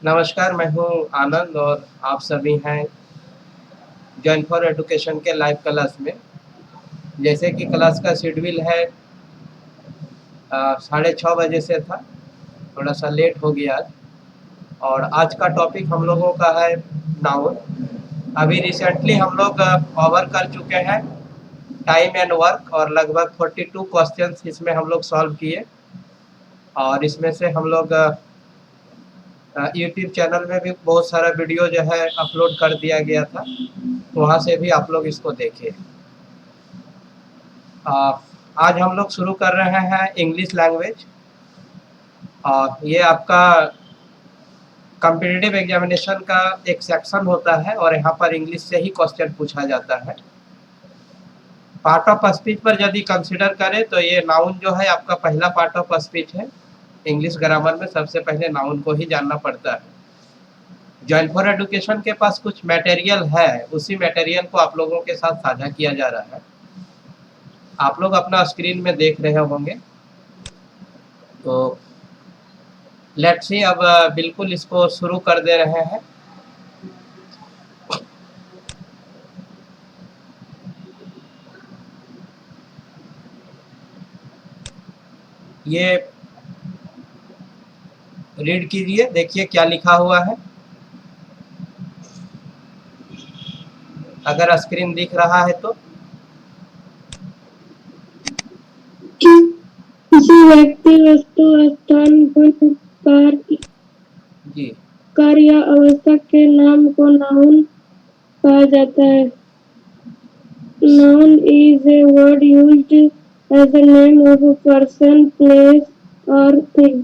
नमस्कार, मैं हूँ आनंद और आप सभी हैं जॉइन फॉर एजुकेशन के लाइव क्लास में। जैसे कि क्लास का शेड्यूल है 6:30 बजे से था, थोड़ा सा लेट हो गया आज। और आज का टॉपिक हम लोगों का है नाउन। अभी रिसेंटली हम लोग कवर कर चुके हैं टाइम एंड वर्क, और लगभग 42 क्वेश्चंस इसमें हम लोग सॉल्व किए। और इसमें से हम लोग यूट्यूब चैनल में भी बहुत सारा वीडियो जो है अपलोड कर दिया गया था, वहाँ से भी आप लोग इसको देखें। आज हम लोग शुरू कर रहे हैं इंग्लिश लैंग्वेज। और ये आपका कॉम्पिटिटिव एग्जामिनेशन का एक सेक्शन होता है, और यहाँ पर इंग्लिश से ही क्वेश्चन पूछा जाता है। पार्ट ऑफ स्पीच पर यदि कंसिडर करें तो ये नाउन जो है आपका पहला पार्ट ऑफ स्पीच है। इंग्लिश ग्रामर में सबसे पहले नाउन को ही जानना पड़ता है। जॉइन फॉर एजुकेशन के पास कुछ मटेरियल है, उसी मटेरियल को आप लोगों के साथ साझा किया जा रहा है। आप लोग अपना स्क्रीन में देख रहे होंगे, तो लेट्स सी। अब बिल्कुल इसको शुरू कर दे रहे हैं। ये रीड कीजिए, देखिए क्या लिखा हुआ है। अगर स्क्रीन दिख रहा है तो किसी व्यक्ति, वस्तु, स्थान, गुण, जी कार्य या अवस्था के नाम को नाउन कहा जाता है। Noun is a word used as a name of a person, place or thing.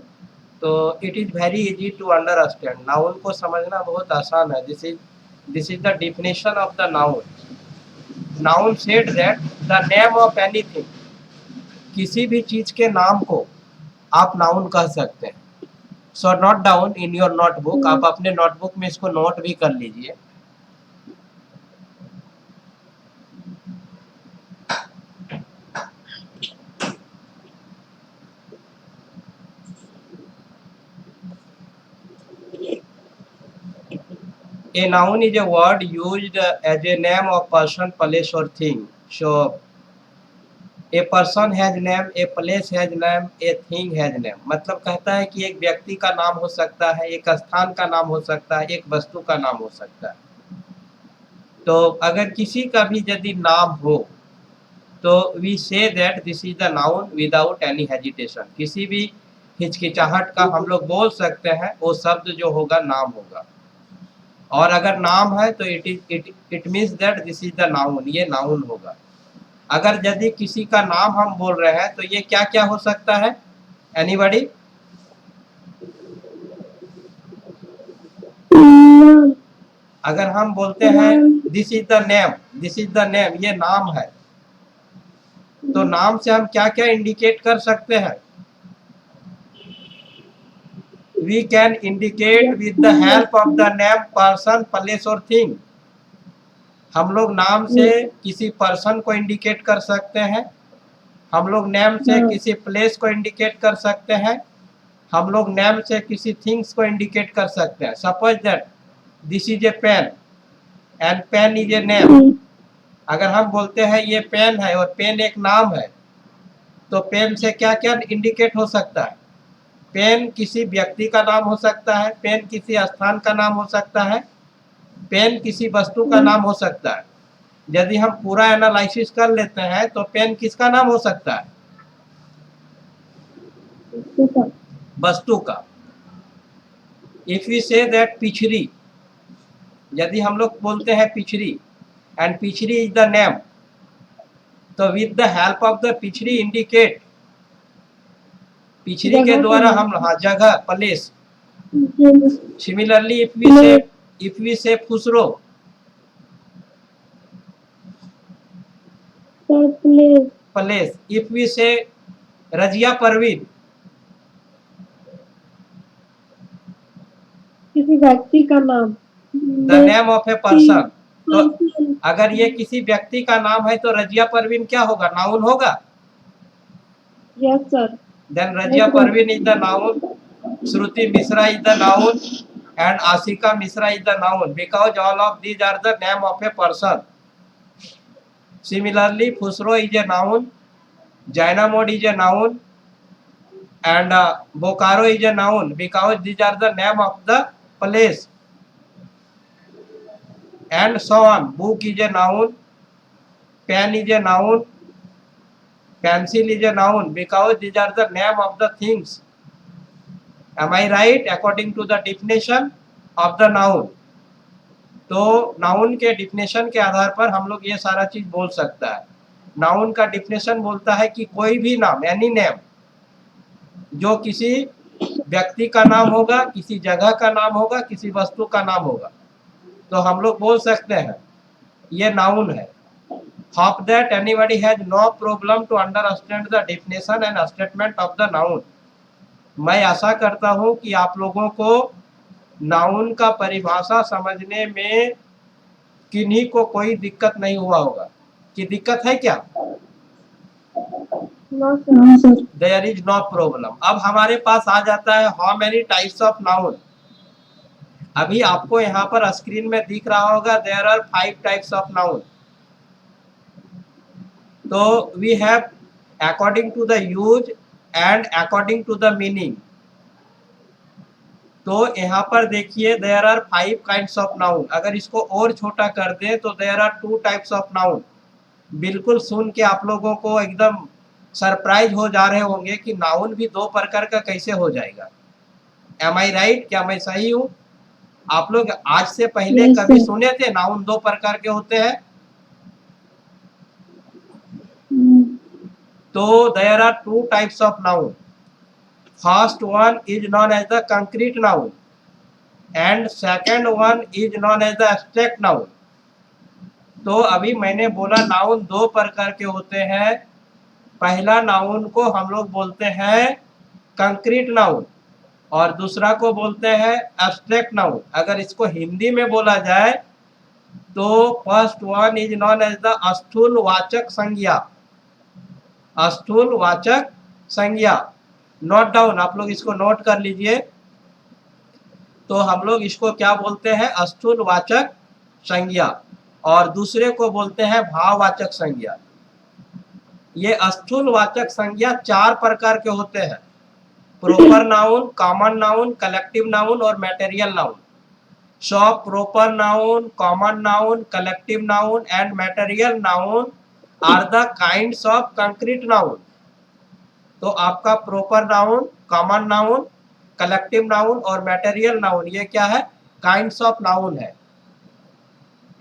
तो it is very easy to understand. Noun को समझना बहुत आसान है। This is the definition of the noun. Noun said that the name of anything, किसी भी चीज के नाम को आप नाउन कह सकते हैं। So note down in your notebook, आप अपने नोटबुक में इसको नोट भी कर लीजिए। A noun is a word used as a name of person, place or thing. So a person has name, a place has name, a thing has name। मतलब कहता है कि एक व्यक्ति का नाम हो सकता है, एक स्थान का नाम हो सकता है, एक वस्तु का नाम हो सकता है। तो अगर किसी का भी यदि नाम हो तो we say that this is the noun without any hesitation. किसी भी हिचकिचाहट का हम लोग बोल सकते हैं, वो शब्द जो होगा नाम होगा। और अगर नाम है तो it means that this is the noun, ये नाउन होगा। अगर यदि किसी का नाम हम बोल रहे हैं तो ये क्या क्या हो सकता है? एनीबॉडी? अगर हम बोलते हैं this is the name, this is the name, ये नाम है, तो नाम से हम क्या क्या इंडिकेट कर सकते हैं? We can indicate with the help of the name person, place और थिंग। हम लोग नाम से किसी पर्सन को इंडिकेट कर सकते हैं, हम लोग नेम से किसी प्लेस को इंडिकेट कर सकते हैं, हम लोग नेम से किसी थिंग्स को इंडिकेट कर सकते हैं। Suppose that this is a pen and pen is a name. अगर हम बोलते हैं ये पेन है और पेन एक नाम है, तो पेन से क्या क्या इंडिकेट हो सकता है? पेन किसी व्यक्ति का नाम हो सकता है, पेन किसी स्थान का नाम हो सकता है, पेन किसी वस्तु का नाम हो सकता है। यदि हम पूरा एनालिसिस कर लेते हैं तो पेन किसका नाम हो सकता है? वस्तु का। इफ वी से दैट पिछरी, यदि हम लोग बोलते हैं पिछरी एंड पिछरी इज द नेम, तो with the help of the पिछरी इंडिकेट, पिछरी के द्वारा हम, हाँ, जगह, प्लेस। सिमिलरली इफ वी से खुसरो, प्लेस। इफ वी से रजिया परवीन, किसी व्यक्ति का नाम, the name of a person. तो अगर ये किसी व्यक्ति का नाम है तो रजिया परवीन क्या होगा? नाउन होगा। Yes sir. Then Razia Parveen is the noun, Shruti Mishra is the noun, and Asika Misra is the noun because all of these are the name of a person. Similarly, Khusro is a noun, Jainamod is a noun, and Bokaro is a noun because these are the name of the place, and so on. Book is a noun, pen is a noun, pencil is a noun because these are the name of the things. Am I right? According to the definition of the noun. तो noun के definition के आधार पर हम लोग ये सारा चीज बोल सकता है. नाउन का डिफिनेशन बोलता है कि कोई भी नाम, एनी नेम, जो किसी व्यक्ति का नाम होगा, किसी जगह का नाम होगा, किसी वस्तु का नाम होगा, तो हम लोग बोल सकते हैं ये नाउन है. Hope that anybody has no problem to understand the definition and statement of the noun. मैं आशा करता हूं कि आप लोगों को नाउन का परिभाषा समझने में किन्हीं को कोई दिक्कत नहीं हुआ होगा. कि दिक्कत है क्या? No, sir. There is no problem. अब हमारे पास आ जाता है how many types of noun. अभी आपको यहाँ पर स्क्रीन में दिख रहा होगा there are 5 types of noun. तो we have according to the use and according to the meaning. तो यहाँ पर देखिए there are 5 kinds of noun. अगर इसको और छोटा कर दें तो there are 2 types of noun. बिल्कुल सुन के आप लोगों को एकदम सरप्राइज हो जा रहे होंगे कि नाउन भी 2 प्रकार का कैसे हो जाएगा. एम आई राइट? क्या मैं सही हूँ? आप लोग आज से पहले Yes, कभी sir. सुने थे नाउन 2 प्रकार के होते हैं? तो there are 2 types of noun. First one is known as the concrete noun and second one is known as the abstract noun. तो अभी मैंने बोला नाउन 2 प्रकार के होते हैं. पहला नाउन को हम लोग बोलते हैं कंक्रीट नाउन और दूसरा को बोलते हैं एब्स्ट्रैक्ट नाउन. अगर इसको हिंदी में बोला जाए तो first one is known as the स्थूल वाचक संज्ञा. स्थूल वाचक संज्ञा. नोट डाउन, आप लोग इसको नोट कर लीजिए. तो हम लोग इसको क्या बोलते हैं? स्थूल वाचक संज्ञा. और दूसरे को बोलते हैं भाववाचक संज्ञा. ये स्थूल वाचक संज्ञा 4 प्रकार के होते हैं. Proper noun, common noun, collective noun और material noun. So proper noun, common noun, collective noun and material noun are the kinds of concrete noun. तो आपका proper noun, common noun, collective noun और मटेरियल नाउन ये क्या है? Kinds of noun है.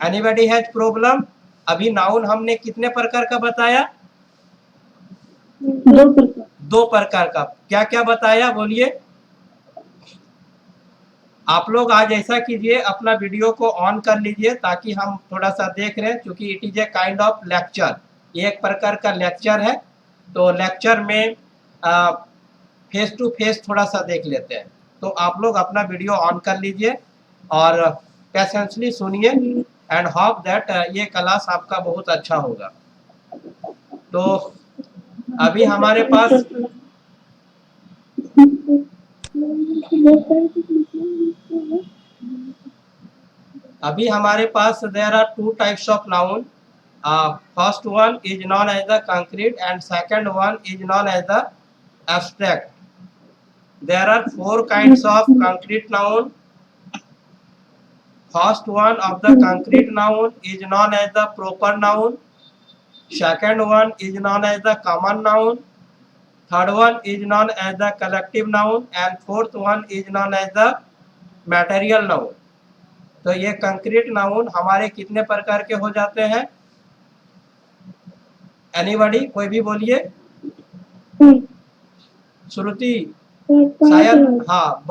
Anybody has problem? अभी noun हमने कितने प्रकार का बताया? 2 प्रकार. 2 प्रकार का. क्या क्या बताया बोलिए? आप लोग आज ऐसा कीजिए, अपना वीडियो को ऑन कर लीजिए ताकि हम थोड़ा सा देख रहे हैं, क्योंकि it is a kind of lecture. ये एक प्रकार का लेक्चर है. तो लेक्चर में फेस टू फेस थोड़ा सा देख लेते हैं. तो आप लोग अपना वीडियो ऑन कर लीजिए और पेशेंसली सुनिए एंड होप दैट ये क्लास आपका बहुत अच्छा होगा. तो अभी हमारे पास there are 2 types of noun. First one is known as the concrete and second one is known as the abstract. There are 4 kinds of concrete noun. First one of the concrete noun is known as the proper noun. Second one is known as the common noun. Third one is known as the collective noun and fourth one is known as the material noun. तो ये concrete noun हमारे कितने प्रकार के हो जाते हैं? Anybody? कोई भी बोलिए. श्रुति शायद. हाँ,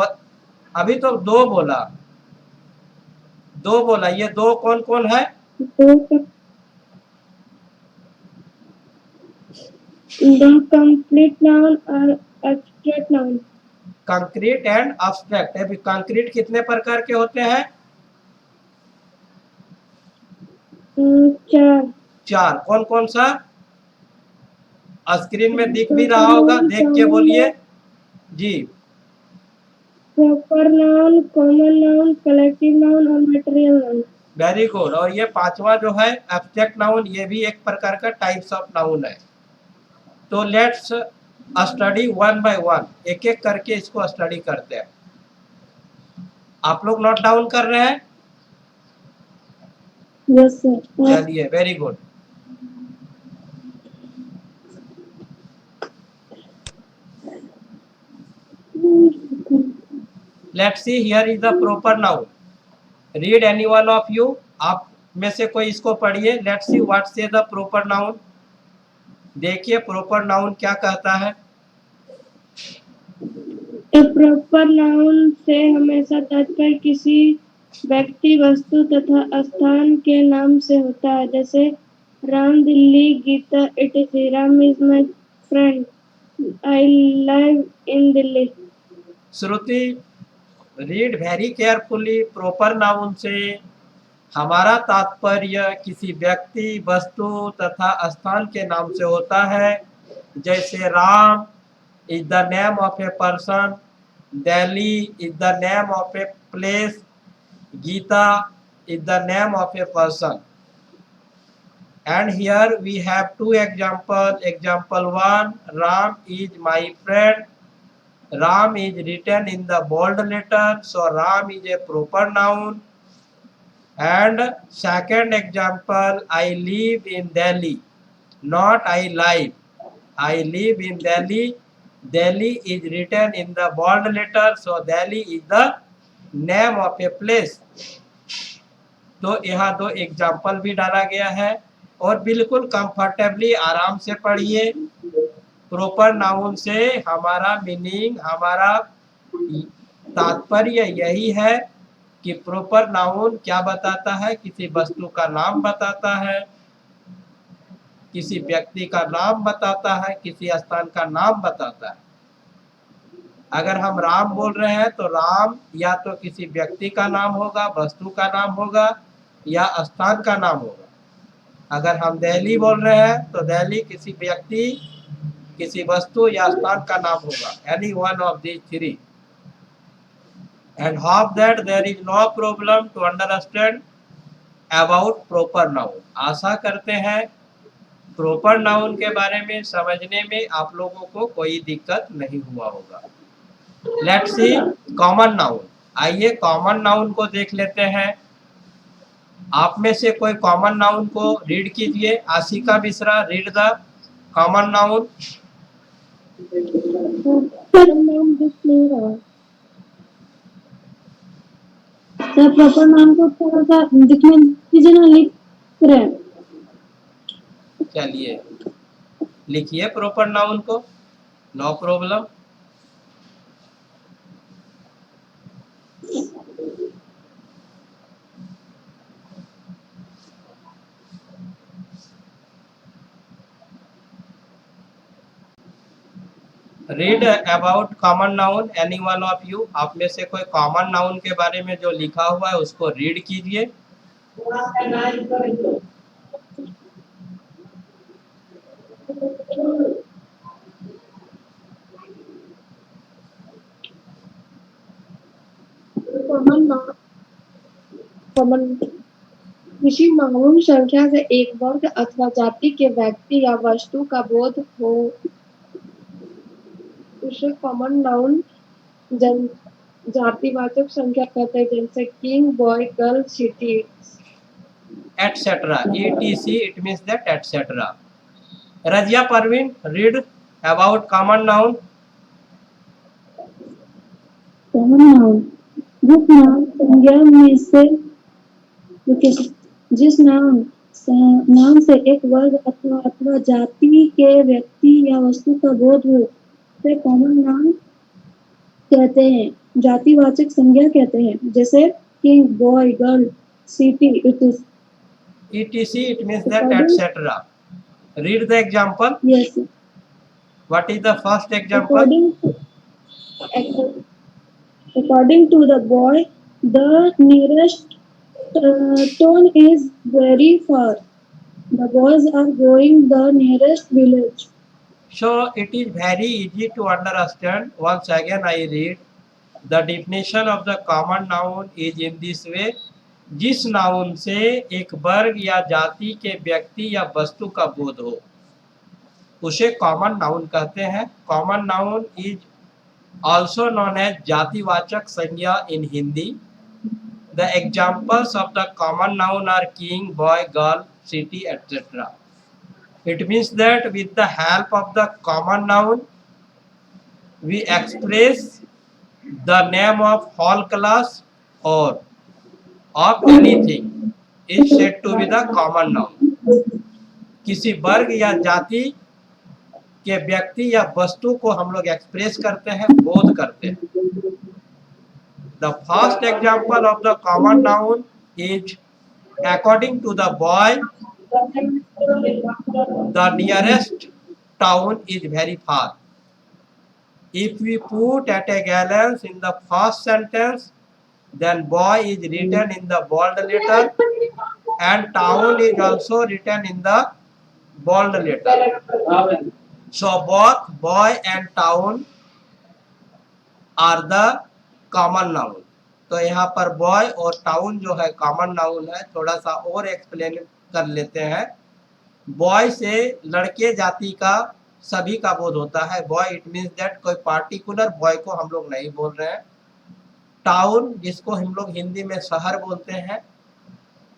अभी तो 2 बोला. ये 2 कौन कौन है? The complete noun or abstract noun. Concrete and abstract. अभी कंक्रीट कितने प्रकार के होते हैं? 4. कौन कौन सा? स्क्रीन में दिख भी रहा होगा, देख के बोलिए जी. proper noun, common noun, collective noun और material noun. Very good. और ये पांचवा जो है एब्स्ट्रैक्ट नाउन, ये भी एक प्रकार का टाइप्स ऑफ नाउन है। तो let's study one by one, एक एक करके इसको स्टडी करते हैं। आप लोग नोट डाउन कर रहे हैं? Yes sir. चलिए, very good. Let's see, here is the proper noun. Read any one of you, आप में से कोई इसको पढ़िए। लेट्स सी व्हाट से द प्रॉपर नाउन। देखिए प्रॉपर नाउन क्या कहता है। A proper noun से हमेशा तात्पर्य किसी व्यक्ति, वस्तु तथा स्थान के नाम से होता है। जैसे Ram Delhi, Geeta it is, Ram is my friend, I live in Delhi. Shruti, read very carefully. Proper noun से हमारा तात्पर्य किसी व्यक्ति, वस्तु तथा स्थान के नाम से होता है। जैसे Ram is the name of a person, Delhi is the name of a place, Geeta is the name of a person. And here we have two examples. Example 1, Ram is my friend. Ram is written in the bold letter, so Ram is a proper noun. And second example, I live in Delhi, not I live. I live in Delhi. Delhi is written in the bold letter, so Delhi is the name of a place. तो यहाँ दो example भी डाला गया है और बिल्कुल comfortably आराम से पढ़िए। प्रॉपर नाउन से हमारा मीनिंग, हमारा तात्पर्य यही है कि प्रॉपर नाउन क्या बताता है, किसी वस्तु का नाम बताता है, किसी व्यक्ति का नाम बताता है, किसी स्थान का नाम बताता है। अगर हम राम बोल रहे हैं तो राम या तो किसी व्यक्ति का नाम होगा, वस्तु का नाम होगा या स्थान का नाम होगा। अगर हम दिल्ली बोल रहे हैं तो दिल्ली किसी व्यक्ति, किसी वस्तु या स्थान का नाम होगा, any one of these three. And hope that there is no problem to understand about proper noun. आशा करते हैं प्रॉपर नाउन के बारे में समझने में आप लोगों को कोई दिक्कत नहीं हुआ होगा। Let's see common noun. आइए कॉमन नाउन को देख लेते हैं। आप में से कोई कॉमन नाउन को रीड कीजिए। Ashika Mishra, read the common noun. Sir proper noun को थोड़ा सा दिखने दीजिए ना, लिख रहे हैं। चलिए लिखिए प्रॉपर नाउन को, no problem. Read about common noun any one of you. आप में से कोई कॉमन नाउन के बारे में जो लिखा हुआ है उसको रीड कीजिए। किसी मालूम संख्या से एक वर्ग अथवा जाति के व्यक्ति या वस्तु का बोध हो, उसे कॉमन नाउन जातिवाचक संख्या कहते हैं। जैसे king, boy, girl, city etcetera, etc, it means that etcetera. Razia Parveen, read about common noun. Common noun जिस नाम संज्ञा में से जिस नाम से एक वर्ग अथवा जाति के व्यक्ति या वस्तु का बोध हो, उसे कॉमन नाउन कहते हैं, जातिवाचक संज्ञा कहते हैं। जैसे king, boy, girl, city, it is, etc, it means that etc. Read the example. Yes. What is the first example? According to the boy, the nearest town is very far. The boys are going the nearest village. So it is very easy to understand. Once again I read. The definition of the common noun is in this way, जिस noun से एक वर्ग या जाति के व्यक्ति या वस्तु का बोध हो उसे कॉमन नाउन कहते हैं। Common noun is also known as जातिवाचक संज्ञा in Hindi. The examples of the common noun are king, boy, girl, city, etcetera. It means that with the help of the common noun, we express the name of whole class or of anything is said to be the common noun। किसी वर्ग या जाति के व्यक्ति या वस्तु को हम लोग एक्सप्रेस करते हैं, बोध करते हैं। The first example of the common noun is according to the boy, the nearest town is very far। If we put at a gallows in the first sentence, then boy is written in the bold letter and town is also written in the bold letter। So both boy and town are the common noun। तो यहाँ पर boy और town जो है common noun है। थोड़ा सा और एक्सप्लेन कर लेते हैं। बॉय से लड़के जाति का सभी का बोध होता है। बॉय इट मीन्स दैट कोई पार्टिकुलर बॉय को हम लोग नहीं बोल रहे हैं। टाउन जिसको हम लोग हिंदी में शहर बोलते हैं,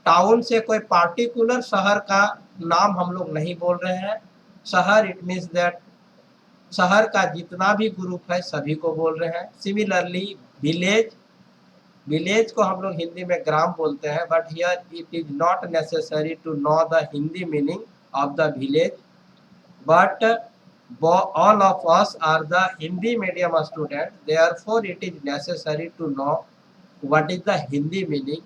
टाउन से कोई पार्टिकुलर शहर का नाम हम लोग नहीं बोल रहे हैं। शहर इट मीन्स दैट शहर का जितना भी ग्रुप है सभी को बोल रहे हैं। सिमिलरली विलेज, विलेज को हम लोग हिंदी में ग्राम बोलते हैं, but here it is not necessary to know the Hindi meaning of the village, but all of us are the Hindi medium student, therefore it is necessary to know what is the Hindi meaning,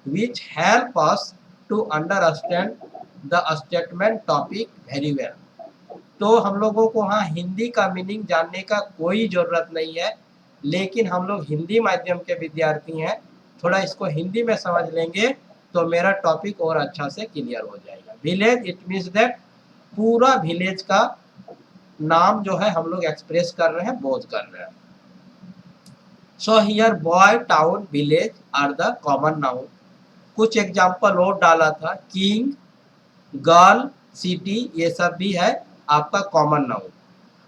which help us to understand the statement topic very well। तो हम लोगों को हाँ हिंदी का meaning जानने का कोई ज़रूरत नहीं है, लेकिन हम लोग हिंदी माध्यम के विद्यार्थी हैं, थोड़ा इसको हिंदी में समझ लेंगे तो मेरा टॉपिक और अच्छा से क्लियर हो जाएगा। विलेज इट मीन्स दैट पूरा विलेज का नाम जो है हम लोग एक्सप्रेस कर रहे हैं, बोध कर रहे हैं। So here boy, town, village are the common noun. कुछ एग्जाम्पल और डाला था, किंग, गर्ल, सिटी, ये सब भी है आपका कॉमन नाउन।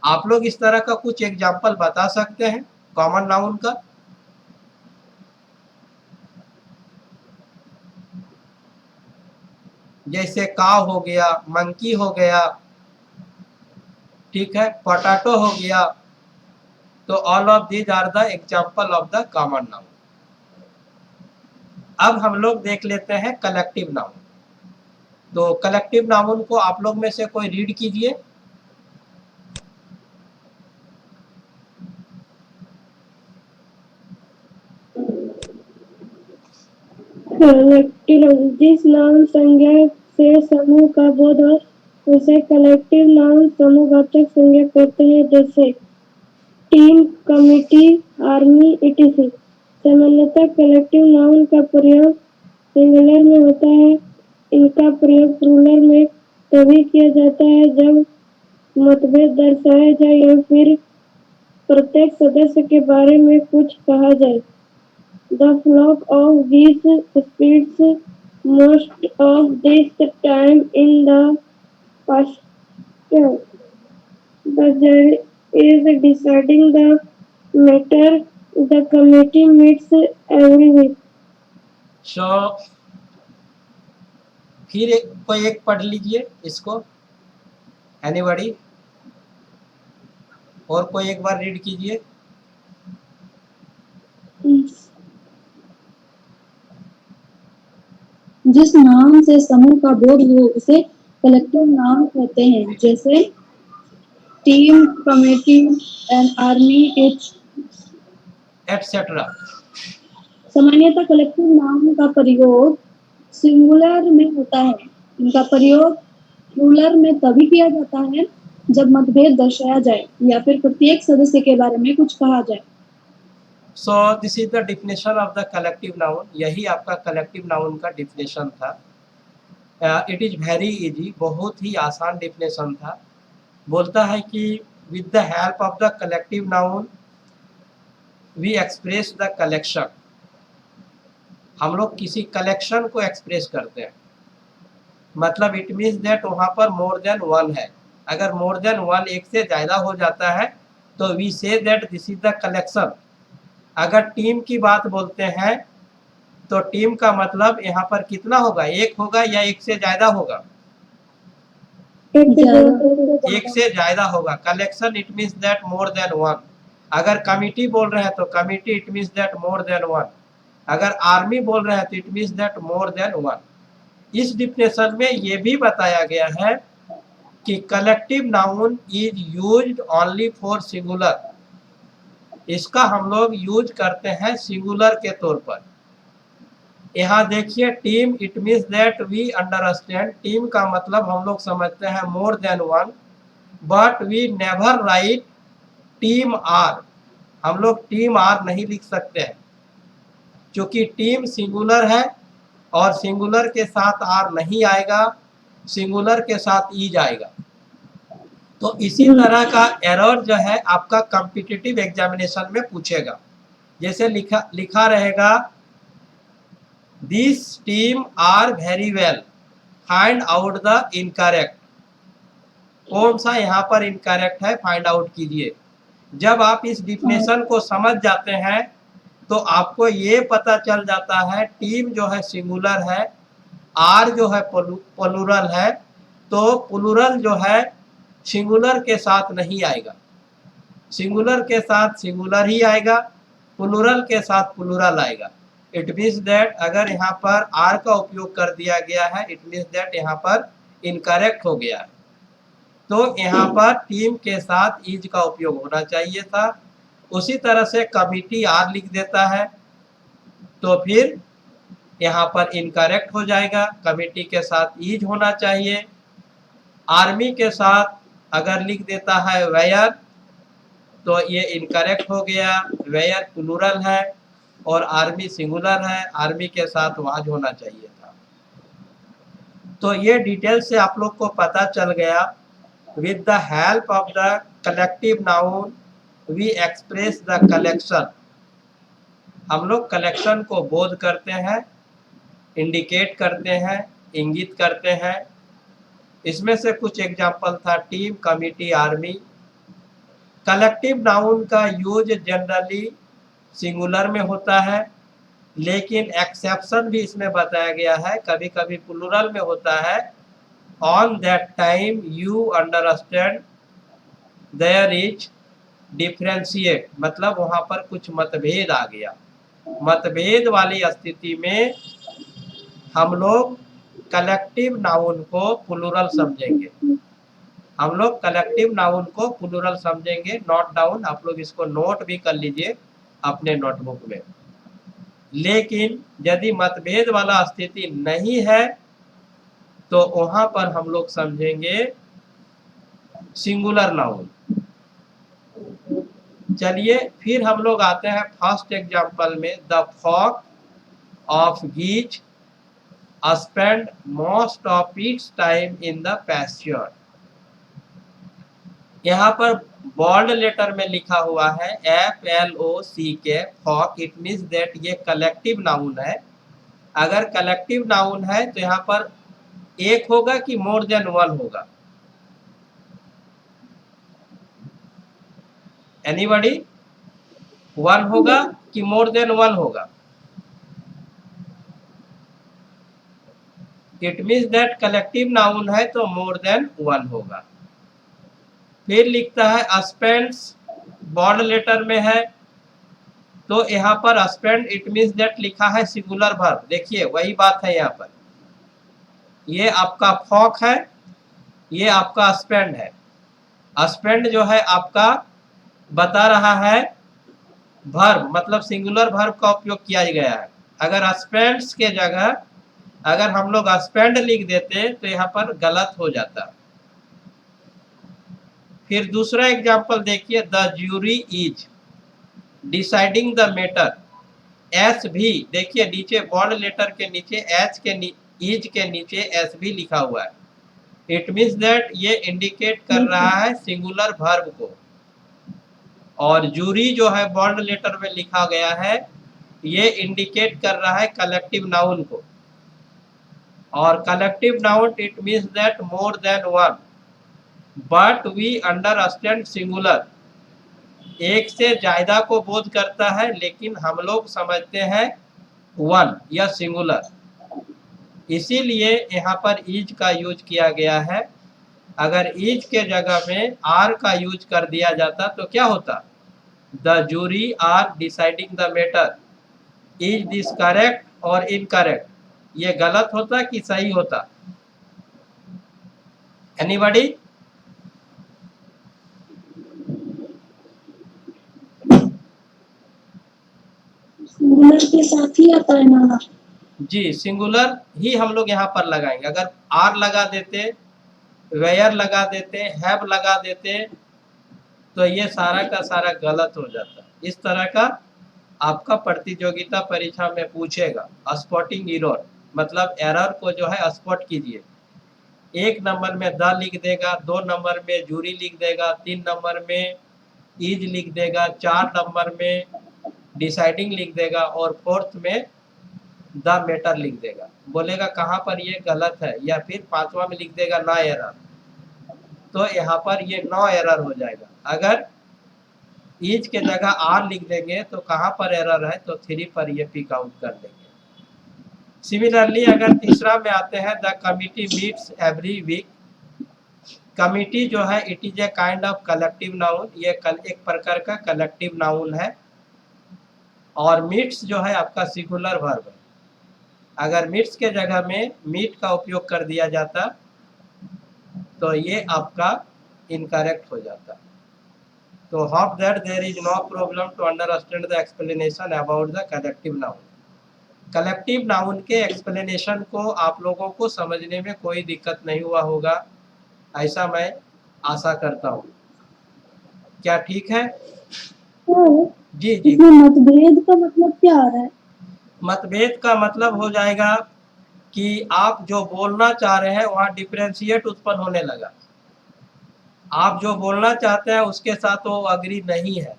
आप लोग इस तरह का कुछ एग्जाम्पल बता सकते हैं कॉमन नाउन का? जैसे काव हो गया, मंकी हो गया, ठीक है, पोटैटो हो गया। तो all of these are the example of the common noun. अब हम लोग देख लेते हैं कलेक्टिव नाउन। तो कलेक्टिव नाउन को आप लोग में से कोई रीड कीजिए। कलेक्टिव नाउन, जिस नाउन संज्ञा से समूह का बोध हो उसे कलेक्टिव नाउन समूहवाचक संज्ञा कहते हैं, जैसे टीम, कमिटी, आर्मी, etc। सामान्यतः कलेक्टिव नाउन का प्रयोग सिंगुलर में होता है। इनका प्रयोग प्लूरल में तभी किया जाता है जब मतभेद दर्शाया जाए या फिर प्रत्येक सदस्य के बारे में कुछ कहा जाए। The flock of geese spends most of this time in the pasture. The jury is deciding the matter. The committee meets every week. सो फिर कोई एक पढ़ लीजिए इसको, एनीबॉडी, और कोई एक बार रीड कीजिए। जिस नाम से समूह का बोध हो उसे कलेक्टिव नाउन कहते हैं, जैसे team, committee and army, etcetera. सामान्यतः कलेक्टिव नाउन का प्रयोग सिंगुलर में होता है। इनका प्रयोग प्लूरल में तभी किया जाता है जब मतभेद दर्शाया जाए या फिर प्रत्येक सदस्य के बारे में कुछ कहा जाए। So this is the definition of the collective noun. यही आपका कलेक्टिव नाउन का डिफिनेशन था। इट इज वेरी इजी, बहुत ही आसान डिफिनेशन था। बोलता है कि with the help of the collective noun we express the collection, हम लोग किसी कलेक्शन को एक्सप्रेस करते हैं, मतलब इट मीन्स दैट वहाँ पर मोर देन वन है। अगर मोर देन वन, एक से ज़्यादा हो जाता है तो we say that this is the collection. अगर टीम की बात बोलते हैं तो टीम का मतलब यहाँ पर कितना होगा, एक होगा या एक से ज़्यादा होगा, एक से ज़्यादा होगा। Collection it means that more than one. अगर कमिटी बोल रहे हैं तो committee it means that more than one. अगर आर्मी बोल रहे हैं तो it means that more than one. इस डिफिनेशन में ये भी बताया गया है कि collective noun is used only for singular, इसका हम लोग यूज करते हैं सिंगुलर के तौर पर। यहाँ देखिए team it means that we understand, team का मतलब हम लोग समझते हैं more than one, but we never write team are, हम लोग टीम आर नहीं लिख सकते हैं क्योंकि टीम सिंगुलर है और सिंगुलर के साथ आर नहीं आएगा, सिंगुलर के साथ ई जाएगा। तो इसी तरह का एरर जो है आपका कॉम्पिटिटिव एग्जामिनेशन में पूछेगा। जैसे लिखा रहेगा this team are very well, find out the incorrect. कौन सा यहाँ पर इनकरेक्ट है, फाइंड आउट कीजिए। जब आप इस डिफिनेशन को समझ जाते हैं तो आपको ये पता चल जाता है टीम जो है सिंगुलर है, आर जो है प्लूरल है, तो प्लूरल जो है सिंगुलर के साथ नहीं आएगा, सिंगुलर के साथ सिंगुलर ही आएगा, प्लूरल के साथ प्लूरल आएगा। इट मीन्स दैट अगर यहाँ पर आर का उपयोग कर दिया गया है, इट मीन्स दैट यहाँ पर इनकरेक्ट हो गया है। तो यहाँ पर टीम के साथ इज का उपयोग होना चाहिए था। उसी तरह से कमिटी आर लिख देता है तो फिर यहाँ पर इनकरेक्ट हो जाएगा, कमिटी के साथ इज होना चाहिए। आर्मी के साथ अगर लिख देता है वेयर तो ये इनकरेक्ट हो गया, वेयर प्लूरल है और आर्मी सिंगुलर है, आर्मी के साथ वाज होना चाहिए था। तो ये डिटेल से आप लोग को पता चल गया, with the help of the collective noun we express the collection, हम लोग कलेक्शन को बोध करते हैं, इंडिकेट करते हैं, इंगित करते हैं। इसमें से कुछ एग्जाम्पल था team, committee, army. Collective noun का यूज जनरली सिंगुलर में होता है, लेकिन एक्सेप्शन भी इसमें बताया गया है, कभी कभी प्लूरल में होता है। On that time you understand there is differentiate, मतलब वहाँ पर कुछ मतभेद आ गया। मतभेद वाली स्थिति में हम लोग कलेक्टिव नाउन को प्लूरल समझेंगे, हम लोग कलेक्टिव नाउन को प्लूरल समझेंगे। नोट डाउन, आप लोग इसको नोट भी कर लीजिए अपने नोटबुक में। लेकिन यदि मतभेद वाला स्थिति नहीं है तो वहां पर हम लोग समझेंगे सिंगुलर नाउन। चलिए फिर हम लोग आते हैं फर्स्ट एग्जांपल में। The flock of geese spend most of its time in the pasture. यहाँ पर बोल्ड लेटर में लिखा हुआ है FLOCK, flock. It means that ये कलेक्टिव नाउन है। अगर कलेक्टिव नाउन है तो यहाँ पर एक होगा कि मोर देन वन होगा, एनीबॉडी? वन होगा कि मोर देन वन होगा? It means that collective noun है तो मोर देन वन होगा। फिर लिखता है स्पेंड्स, बोल्ड लेटर में है तो यहाँ पर स्पेंड इट मीन्स दैट लिखा है सिंगुलर वर्ब। देखिए वही बात है, यहाँ पर ये आपका फॉक है, ये आपका स्पेंड है। स्पेंड जो है आपका बता रहा है वर्ब, मतलब सिंगुलर वर्ब का उपयोग किया गया है। अगर स्पेंड्स के जगह अगर हम लोग स्पेंड लिख देते तो यहाँ पर गलत हो जाता। फिर दूसरा एग्जांपल देखिए, the jury is deciding the matter. S भी देखिए नीचे बोल्ड लेटर के नीचे एच के इज के नीचे एस भी लिखा हुआ है। इट मीन्स दैट ये इंडिकेट कर रहा है सिंगुलर वर्ब को। और जूरी जो है बॉन्ड लेटर में लिखा गया है, ये इंडिकेट कर रहा है कलेक्टिव नाउन को। और collective noun it means that more than one, but we understand singular. एक से ज्यादा को बोध करता है, लेकिन हम लोग समझते हैं वन या सिंगुलर। इसीलिए यहाँ पर इज का यूज किया गया है। अगर इज के जगह में आर का यूज कर दिया जाता तो क्या होता? The jury are deciding the matter, is this correct और इनकरेक्ट? ये गलत होता कि सही होता? एनीबॉडी? सिंगुलर के साथ ही आता है ना। जी, सिंगुलर ही हम लोग यहाँ पर लगाएंगे। अगर आर लगा देते, वेयर लगा देते, हैव लगा देते, तो ये सारा का सारा गलत हो जाता। इस तरह का आपका प्रतियोगिता परीक्षा में पूछेगा। स्पॉटिंग एरर मतलब एरर को जो है स्पॉट कीजिए। 1 नंबर में द लिख देगा, 2 नंबर में जूरी लिख देगा, 3 नंबर में इज लिख देगा, 4 नंबर में डिसाइडिंग लिख देगा और 4th में द मैटर लिख देगा। बोलेगा कहाँ पर ये गलत है, या फिर 5वां में लिख देगा नो एरर। तो यहाँ पर ये नो एरर हो जाएगा। अगर इज के जगह आर लिख देंगे तो कहाँ पर एरर है, तो 3 पर ये पिक आउट कर देंगे। सिमिलरली अगर तीसरा में आते हैं, the committee meets every week. Committee जो है it is a kind of collective noun, ये एक प्रकार का कलेक्टिव नाउन है। और मीट्स जो है आपका सिंगुलर वर्ब है। अगर मीट्स के जगह में मीट का उपयोग कर दिया जाता तो ये आपका इनकरेक्ट हो जाता। तो hope that there is no problem to understand the explanation about the collective noun. Collective noun के एक्सप्लेनेशन को आप लोगों को समझने में कोई दिक्कत नहीं हुआ होगा, ऐसा मैं आशा करता हूँ। क्या ठीक है? तो जी जी। इसमें मतभेद का मतलब क्या आ रहा है? मतभेद का मतलब हो जाएगा कि आप जो बोलना चाह रहे हैं वहाँ डिफरेंशिएट उत्पन्न होने लगा। आप जो बोलना चाहते हैं उसके साथ वो अग्री नहीं है।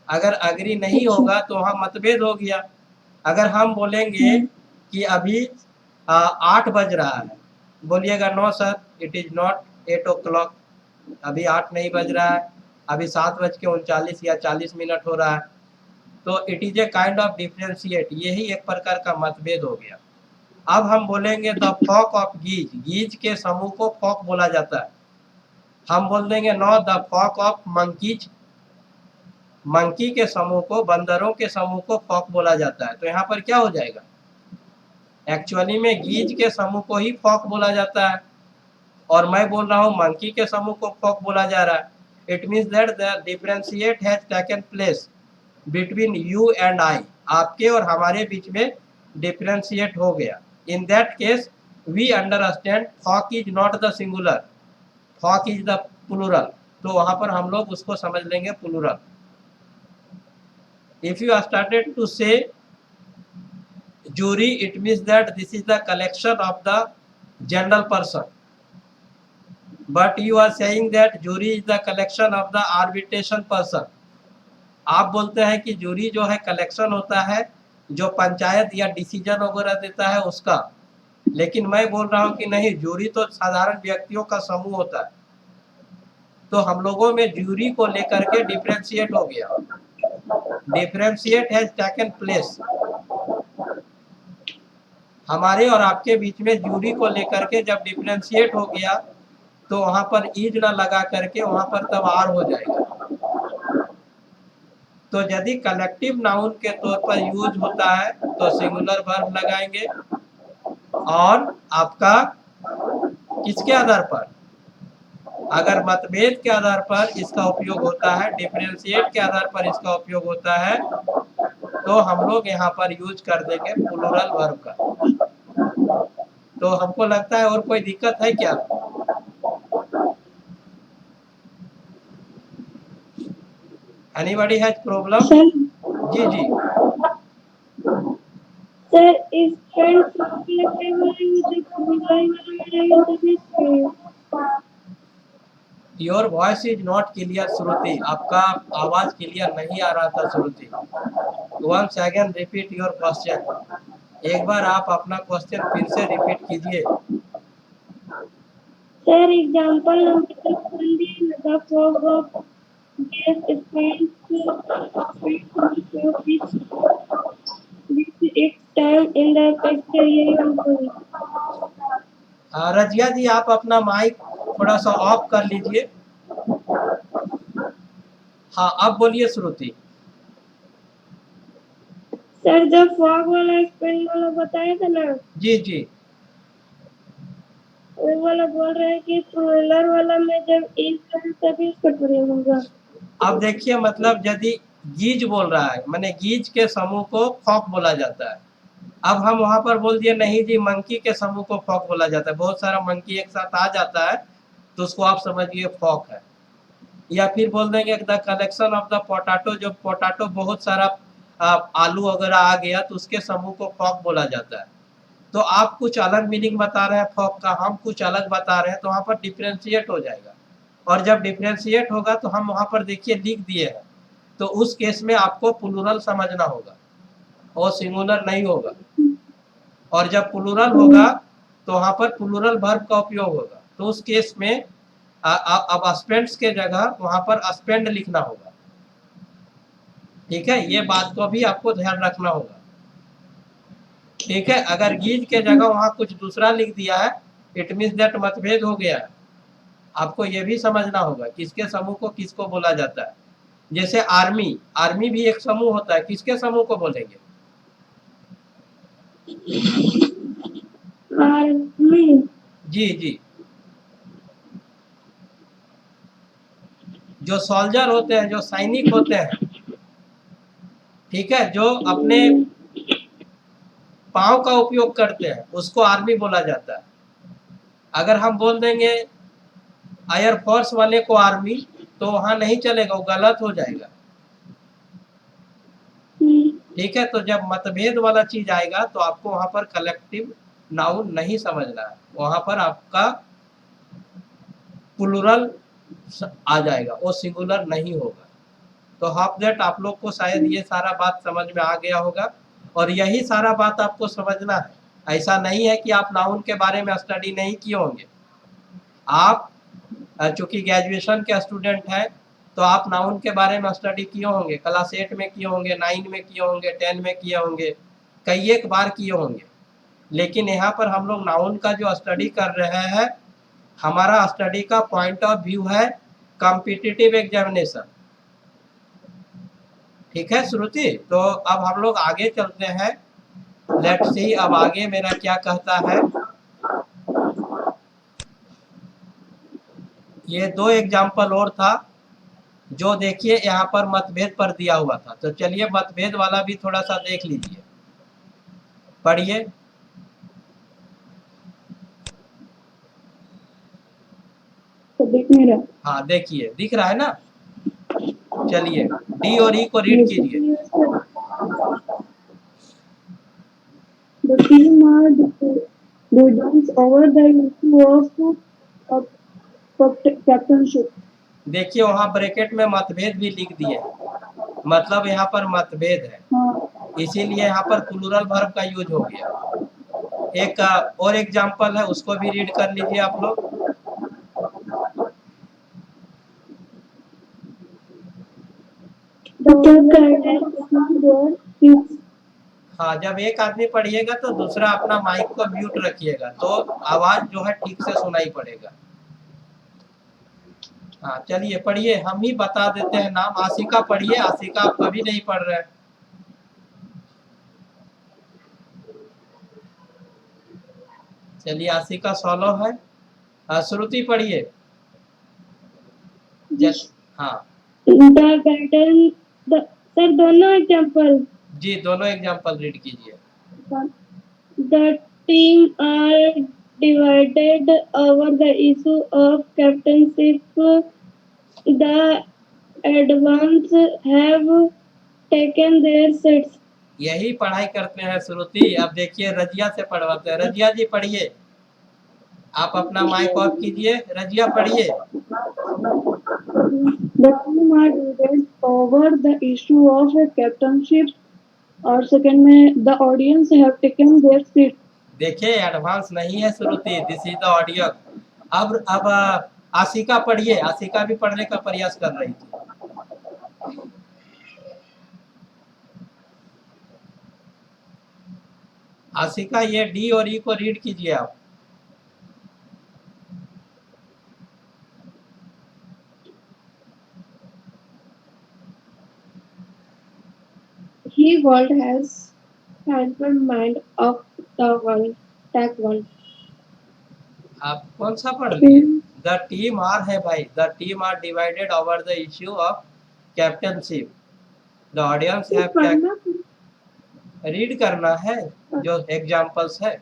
अगर अग्री नहीं होगा तो वहाँ मतभेद हो गया। अगर हम बोलेंगे कि अभी 8 बज रहा है, बोलिएगा no sir it is not 8 o'clock, अभी 8 नहीं बज रहा है, अभी 7:39 या 40 मिनट हो रहा है। तो it is a kind of differentiate, यही एक प्रकार का मतभेद हो गया। अब हम बोलेंगे द फ्लॉक ऑफ गीज, गीज के समूह को फ्लॉक बोला जाता है। हम बोल देंगे no the flock of monkeys, monkey के समूह को, बंदरों के समूह को फ्लॉक बोला जाता है। तो यहाँ पर क्या हो जाएगा? एक्चुअली में गीज के समूह को ही फ्लॉक बोला जाता है और मैं बोल रहा हूँ मंकी के समूह को फ्लॉक बोला जा रहा है। It means that the differentiate has taken place between you and I, आपके और हमारे बीच में डिफरेंशिएट हो गया। In that case we understand flock is not the singular, flock is the plural. तो वहां पर हम लोग उसको समझ लेंगे plural. If you started to say jury, it means that this is the collection of the general person, but you are saying that jury is the collection of the arbitration person. आप बोलते हैं कि jury जो है collection होता है जो पंचायत या डिसीजन वगैरह देता है उसका, लेकिन मैं बोल रहा हूँ कि नहीं, जूरी तो साधारण व्यक्तियों का समूह होता है। तो हम लोगों में जूरी को लेकर के डिफरेंशिएट हो गया, डिफरेंशिएट हैज टेकन प्लेस। हमारे और आपके बीच में जूरी को लेकर के जब डिफरेंशिएट हो गया तो वहां पर ईज ना लगा करके वहां पर तब आर हो जाएगा। तो यदि कलेक्टिव नाउन के तौर पर यूज होता है तो सिंगुलर वर्ब लगाएंगे। और आपका किसके आधार पर? अगर मतभेद के आधार पर इसका उपयोग होता है, डिफरेंशिएट के आधार पर इसका उपयोग होता है, तो हम लोग यहाँ पर यूज कर देंगे प्लूरल वर्ब का। तो हमको लगता है और कोई दिक्कत है क्या? Anybody has problem? सर जी जी। सर इस फ्रेंड्स कलेक्टिव वाले में जो भूमिका वाला रहेगा तभी your voice is not clear Shruti, आपका आवाज क्लियर नहीं आ रहा था Shruti. Once again repeat your question, एक बार आप अपना क्वेश्चन फिर से रिपीट कीजिए। Sir example number 1 the fog of gas with its time in the exterior. Razia ji आप अपना माइक थोड़ा सा ऑफ कर लीजिए। हाँ अब बोलिए श्रुति। सर जो फॉग वाला स्पेलिंग वाला बताया था ना, जी जी वो वाला बोल रहे हैं कि प्लूरल वाला में जब इज है तभी उसका प्रयोग होगा। अब देखिए मतलब यदि गीज बोल रहा है माने गीज के समूह को फॉक बोला जाता है। अब हम वहां पर बोल दिए नहीं जी मंकी के समूह को फॉक बोला जाता है, बहुत सारा मंकी एक साथ आ जाता है तो उसको आप समझिए फॉक है। या फिर बोल देंगे the collection of the potato, जो पोटैटो बहुत सारा आलू वगैरह आ गया तो उसके समूह को फॉक बोला जाता है। तो आप कुछ अलग मीनिंग बता रहे हैं फॉक का, हम कुछ अलग बता रहे हैं, तो वहाँ पर डिफ्रेंशिएट हो जाएगा। और जब डिफ्रेंशिएट होगा तो हम वहाँ पर देखिए लिख दिए हैं, तो उस केस में आपको प्लूरल समझना होगा और सिंगुलर नहीं होगा। और जब प्लूरल होगा तो वहाँ पर प्लूरल वर्ब का उपयोग होगा, तो उस केस में अब स्पेंड्स के जगह वहाँ पर स्पेंड लिखना होगा। ठीक है, ये बात को भी आपको ध्यान रखना होगा। ठीक है, अगर गीज के जगह वहाँ कुछ दूसरा लिख दिया है इट मीन्स दैट मतभेद हो गया है। आपको ये भी समझना होगा किसके समूह को किसको बोला जाता है। जैसे आर्मी, आर्मी भी एक समूह होता है, किसके समूह को बोलेंगे? आर्मी। जी जी, जो सोल्जर होते हैं, जो सैनिक होते हैं, ठीक है, जो अपने पाँव का उपयोग करते हैं उसको आर्मी बोला जाता है। अगर हम बोल देंगे एयरफोर्स वाले को आर्मी तो वहां नहीं चलेगा, वो गलत हो जाएगा। ठीक है, तो जब मतभेद वाला चीज आएगा तो आपको वहां पर कलेक्टिव नाउन नहीं समझना है, वहां पर आपका प्लूरल आ जाएगा, वो सिंगुलर नहीं होगा। तो हाफ दैट आप लोग को शायद ये सारा बात समझ में आ गया होगा और यही सारा बात आपको समझना है। ऐसा नहीं है कि आप नाउन के बारे में स्टडी नहीं किए होंगे। आप चूंकि ग्रेजुएशन के स्टूडेंट हैं तो आप नाउन के बारे में स्टडी किए होंगे, क्लास 8 में किए होंगे, 9 में किए होंगे, 10 में किए होंगे, कई एक बार किए होंगे। लेकिन यहाँ पर हम लोग नाउन का जो स्टडी कर रहे हैं, हमारा स्टडी का पॉइंट ऑफ व्यू है कॉम्पिटिटिव एग्जामिनेशन। ठीक है श्रुति, तो अब हम लोग आगे चलते हैं। लेट्स सी अब आगे मेरा क्या कहता है। ये 2 एग्जाम्पल और था जो देखिए यहाँ पर मतभेद पर दिया हुआ था, तो चलिए मतभेद वाला भी थोड़ा सा देख लीजिए, पढ़िए। तो देख नहीं रहा। हाँ देखिए, दिख रहा है ना? चलिए डी और ई को रीड कीजिए। The team are dividends over the issue of captainship. देखिए वहाँ ब्रैकेट में मतभेद भी लिख दिए, मतलब यहाँ पर मतभेद है, हाँ, इसीलिए यहाँ पर प्लूरल वर्ब का यूज हो गया। एक और एग्जाम्पल है, उसको भी रीड कर लीजिए आप लोग। हाँ, जब एक आदमी पढ़िएगा तो दूसरा अपना माइक को म्यूट रखिएगा, तो आवाज जो है ठीक से सुनाई पड़ेगा। हाँ चलिए पढ़िए, हम ही बता देते हैं नाम। आशिका पढ़िए, आशिका आप कभी नहीं पढ़ रहे। चलिए आशिका सोलो है। श्रुति पढ़िए। हाँ सर दोनों एग्जांपल। जी दोनों एग्जांपल रीड कीजिए। The team are divided over the issue of captainship. The advance have taken their seats. यही पढ़ाई करते हैं श्रुति। अब देखिए रजिया से पढ़वाते हैं। रजिया जी पढ़िए, आप अपना माइक ऑफ कीजिए, रजिया पढ़िए। The team are divided over the issue of a captainship और सेकंड में the audience have taken their seat. देखिए एडवांस नहीं है श्रुति, दिस इज द ऑडियो। अब आशिका पढ़िए, आशिका भी पढ़ने का प्रयास कर रही थी। आशिका ये डी और ई को रीड कीजिए आप। He world has transferred mind of the world. Tag 1. आप कौन सा पढ़ लिए? द टीम आर है भाई, the team are divided over the issue of captainship. The audience have read करना है जो एग्जांपल्स है।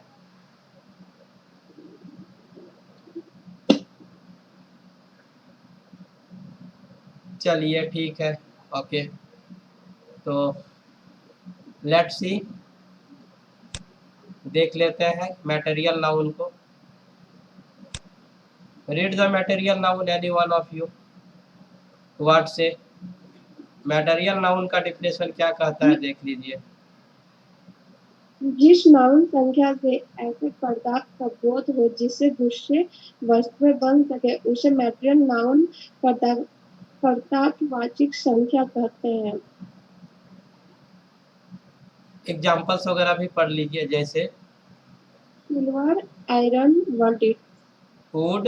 चलिए ठीक है, ओके। तो लेट्स सी, देख लेते हैं मटेरियल नाउन को। Read the material noun any one of you. What से मटेरियल नाउन का डिफिनेशन क्या कहता है, देख लीजिए। जिस नाउन संख्या से ऐसे पदार्थ का बोध हो जिससे दूसरे वस्तुएं बन सके उसे मैटेरियल नाउन पदार्थवाचक संख्या कहते हैं। एग्जांपल्स वगैरह भी पढ़ लीजिए, जैसे silver, iron, vault, wood,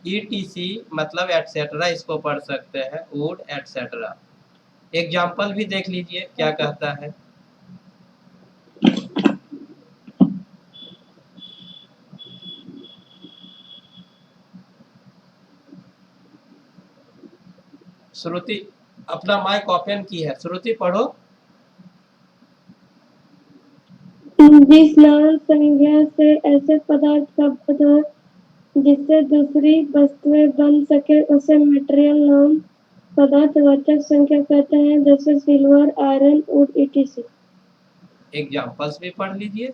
ETC मतलब एटसेट्रा, इसको पढ़ सकते हैं, वुड एटसेट्रा। एग्जाम्पल भी देख लीजिए क्या कहता है। श्रुति अपना माइक ओपन की है, श्रुति पढ़ो। जिस नाउन संख्या से ऐसे पदार्थ का बोध हो जिससे दूसरी वस्तुएं बन सके उसे मटेरियल नाउन पदार्थवाचक संख्या कहते हैं, जैसे silver, iron, would, etc. Examples भी पढ़ लीजिए,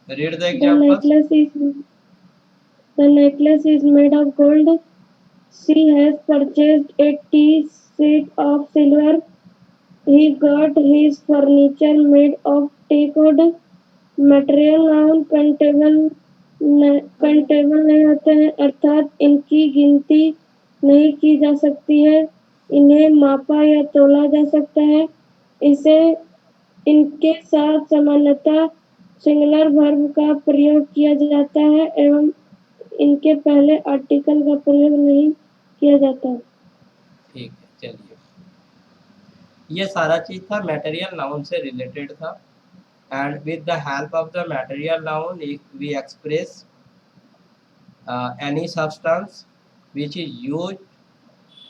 read the The examples. necklace is made of gold. She has purchased a tea set of silver. He got his furniture made of teakwood. Material noun countable नहीं होते हैं, अर्थात इनकी गिनती नहीं की जा सकती है, इन्हें मापा या तोला जा सकता है। इसे इनके साथ सामान्यतः सिंगुलर वर्ब का प्रयोग किया जाता है एवं इनके पहले आर्टिकल का प्रयोग नहीं किया जाता। ठीक है, चलिए ये सारा चीज था मटेरियल नाउन से रिलेटेड था। And with the help of the material noun we express any substance which is use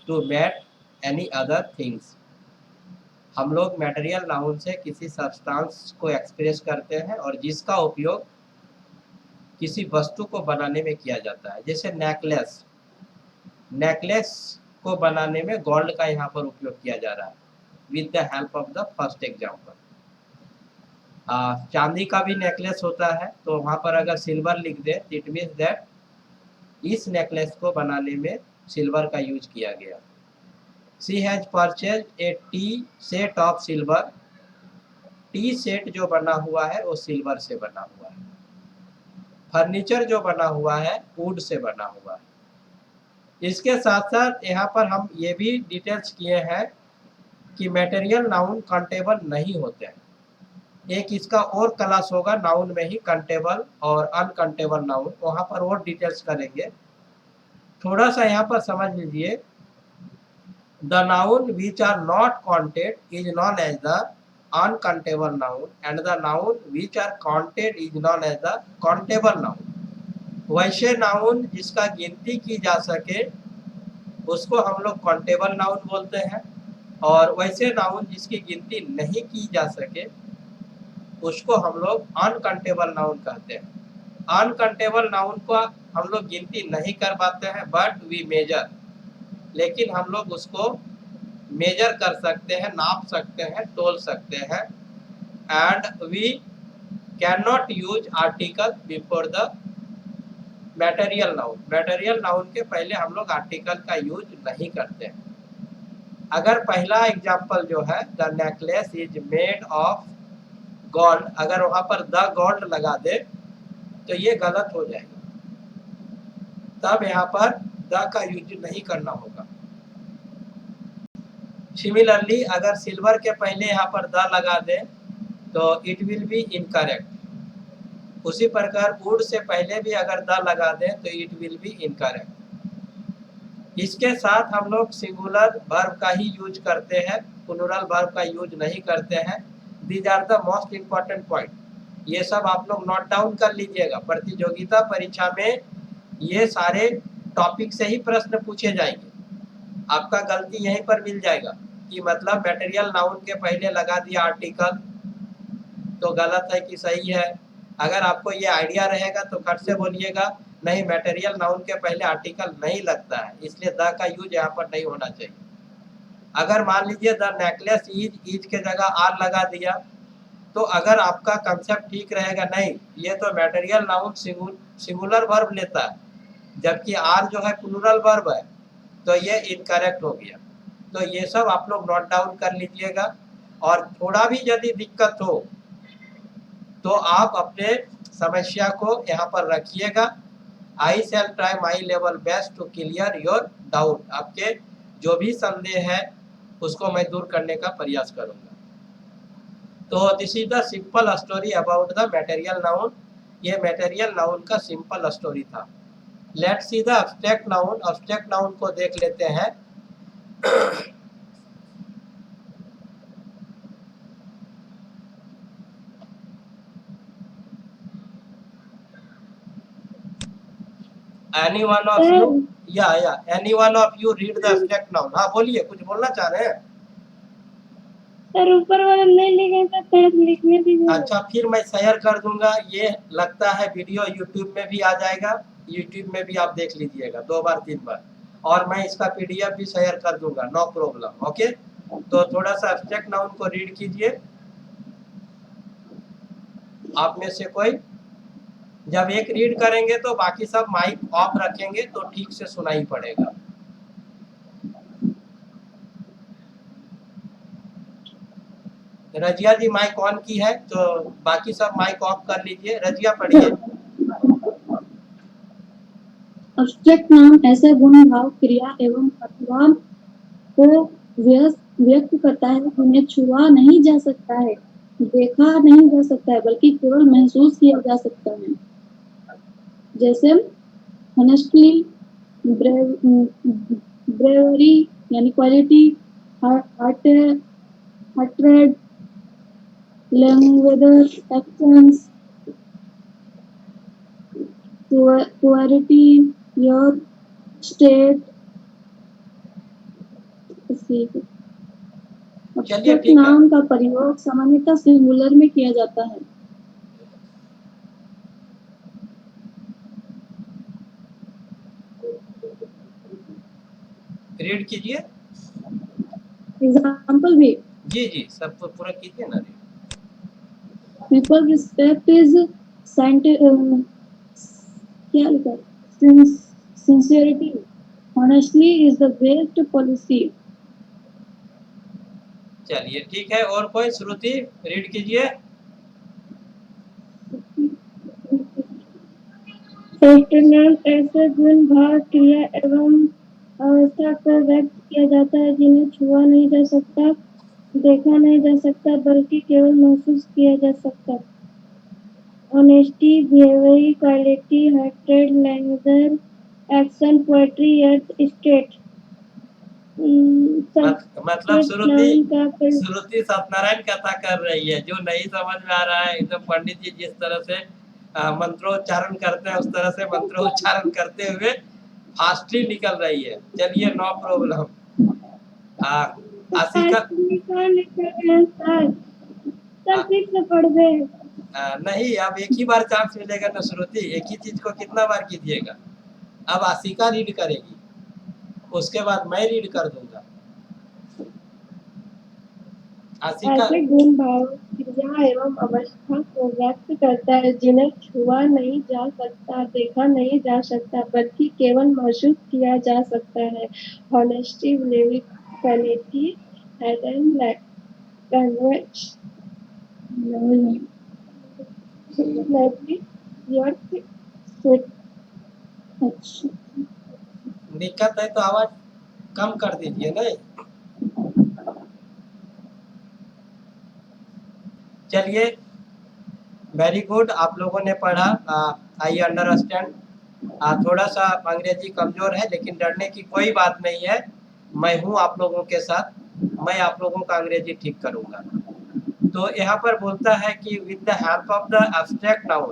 to make any other things. हम लोग मटेरियल नाउन से किसी सब्सटेंस को एक्सप्रेस करते हैं और जिसका उपयोग किसी वस्तु को बनाने में किया जाता है। जैसे नेकलेस, नेकलेस को बनाने में गोल्ड का यहाँ पर उपयोग किया जा रहा है with the help of the first example. चांदी का भी नेकलेस होता है, तो वहाँ पर अगर सिल्वर लिख दे इट मीन्स दैट इस नेकलेस को बनाने में सिल्वर का यूज किया गया। She has purchased A T set of silver. T set जो बना हुआ है वो सिल्वर से बना हुआ है। फर्नीचर जो बना हुआ है वुड से बना हुआ है। इसके साथ साथ यहाँ पर हम ये भी डिटेल्स किए हैं कि मटेरियल नाउन काउंटेबल नहीं होते हैं। एक इसका और क्लास होगा नाउन में ही, काउंटेबल और अनकाउंटेबल नाउन, वहाँ पर और डिटेल्स करेंगे। थोड़ा सा यहाँ पर समझ लीजिए, the noun which are not counted is known as the uncountable noun and the noun which are counted is known as the countable noun. वैसे नाउन जिसका गिनती की जा सके उसको हम लोग काउंटेबल नाउन बोलते हैं, और वैसे नाउन जिसकी गिनती नहीं की जा सके उसको हम लोग अनकाउंटेबल नाउन कहते हैं। अनकाउंटेबल नाउन को हम लोग गिनती नहीं कर पाते हैं बट वी मेजर, लेकिन हम लोग उसको मेजर कर सकते हैं, नाप सकते हैं, तोल सकते हैं। And we can not use article before the material noun के पहले हम लोग आर्टिकल का यूज नहीं करते हैं। अगर पहला एग्जाम्पल जो है the necklace is made of gold, अगर वहां पर द गोल्ड लगा दे तो ये गलत हो जाएगा, तब यहाँ पर द का यूज नहीं करना होगा। सिमिलरली अगर सिल्वर के पहले यहाँ पर द लगा दे तो इट विल बी इनकरेक्ट। उसी प्रकार वुड से पहले भी अगर द लगा दे तो इट विल बी इनकरेक्ट। इसके साथ हम लोग सिंगुलर वर्ब का ही यूज करते हैं, प्लूरल वर्ब का यूज नहीं करते हैं। These are the most important point. ये सब आप लोग नोट डाउन कर लीजिएगा। प्रतियोगिता परीक्षा में ये सारे टॉपिक से ही प्रश्न पूछे जाएंगे। आपका गलती यहीं पर मिल जाएगा कि मतलब मटेरियल नाउन के पहले लगा दिया आर्टिकल तो गलत है कि सही है। अगर आपको ये आइडिया रहेगा तो खट से बोलिएगा नहीं, मटेरियल नाउन के पहले आर्टिकल नहीं लगता है, इसलिए द का यूज यहाँ पर नहीं होना चाहिए। अगर मान लीजिए द नेकलेस इज के जगह आर लगा दिया तो अगर आपका कंसेप्ट ठीक रहेगा, नहीं ये तो मटेरियल नाउन सिंगुलर वर्ब लेता है जबकि आर जो है प्लूरल वर्ब है, तो ये इनकरेक्ट हो गया। तो ये सब आप लोग नोट डाउन कर लीजिएगा। और थोड़ा भी यदि दिक्कत हो तो आप अपने समस्या को यहाँ पर रखिएगा। I shall try my level best to clear your doubt. आपके जो भी संदेह है उसको मैं दूर करने का प्रयास करूँगा। तो this is the simple story about the material noun. ये मटेरियल नाउन का सिंपल स्टोरी था। Let's see the abstract noun. Abstract noun को देख लेते हैं। Any one of you any one of you read the abstract noun. हाँ बोलिए, कुछ बोलना चाह रहे हैं? सर ऊपर वाला नहीं लिखा था, लिखने दीजिए। अच्छा, फिर मैं शेयर कर दूंगा। ये लगता है वीडियो यूट्यूब में भी आ जाएगा, यूट्यूब में भी आप देख लीजिएगा 2 बार 3 बार, और मैं इसका पीडीएफ भी शेयर कर दूंगा, नो प्रॉब्लम। ओके, तो थोड़ा सा एब्स्ट्रैक्ट नाउन को रीड कीजिए। आप में से कोई जब एक रीड करेंगे तो बाकी सब माइक ऑफ रखेंगे तो ठीक से सुनाई पड़ेगा। रजिया जी माइक ऑन की है तो बाकी सब माइक ऑफ कर लीजिए। रजिया पढ़िए। अब्स्ट्रैक्ट नाउन ऐसे गुण भाव क्रिया एवं अथवा को व्यक्त करता है जिन्हें छुआ नहीं जा सकता है, देखा नहीं जा सकता है, बल्कि केवल महसूस किया जा सकता है। जैसे ऑनेस्टली, ब्रेवरी यानी quality, hearted, language, actions, purity, your state. Abstract noun का प्रयोग सामान्यतः सिंगुलर में किया जाता है। रीड कीजिए। एग्जाम्पल भी जी जी, सब पूरा कीजिए ना। पीपल रिस्पेक्ट इज क्या लिखा, sincerity, honestly is the best policy. चलिए ठीक है, और कोई? श्रुति रीड कीजिए। ऐसे गुण भाव क्रिया एवं अवस्था को व्यक्त किया जाता है जिन्हें छुआ नहीं जा सकता, देखा नहीं जा सकता, बल्कि केवल महसूस किया जा सकता। Honesty, behaviour, quality, hearted, language, action, poetry, earth, state. मतलब श्रुति सत्यनारायण कथा कर रही है। जो नहीं समझ में आ रहा है, एकदम पंडित जी जिस तरह से मंत्रोच्चारण करते हैं उस तरह से मंत्रोच्चारण करते हुए फास्टली निकल रही है। चलिए, नो प्रॉब्लम। आशिका नहीं, अब एक ही बार चांस मिलेगा ना श्रुति, एक ही चीज को कितना बार कीजिएगा। अब आशिका रीड करेगी, उसके बाद मैं रीड कर दूंगा। आशिका, ऐसे गुण भाव क्रिया एवं अवस्था को व्यक्त करता है जिन्हें छुआ नहीं जा सकता, देखा नहीं जा सकता, बल्कि केवल महसूस किया जा सकता है। Honesty, believability, hidden language, lively, worth, sweet. अच्छा, दिक्कत है तो आवाज कम कर दीजिए नहीं। चलिए, वेरी गुड, आप लोगों ने पढ़ा। I understand. थोड़ा सा अंग्रेजी कमजोर है, लेकिन डरने की कोई बात नहीं है। मैं हूँ आप लोगों के साथ, मैं आप लोगों का अंग्रेजी ठीक करूँगा। तो यहाँ पर बोलता है कि with the help of the abstract noun,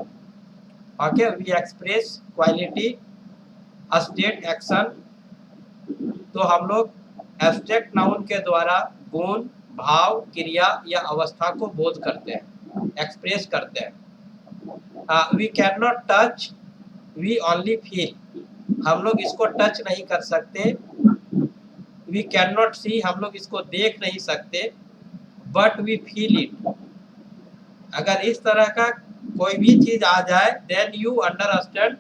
okay, we express quality, state, action. तो हम लोग एब्स्ट्रैक्ट नाउन के द्वारा गुण, भाव, क्रिया या अवस्था को बोध करते हैं, एक्सप्रेस करते हैं। We can not touch, we only feel. हम लोग इसको टच नहीं कर सकते। वी कैन नॉट सी, हम लोग इसको देख नहीं सकते, बट वी फील इट। अगर इस तरह का कोई भी चीज आ जाए, then you understand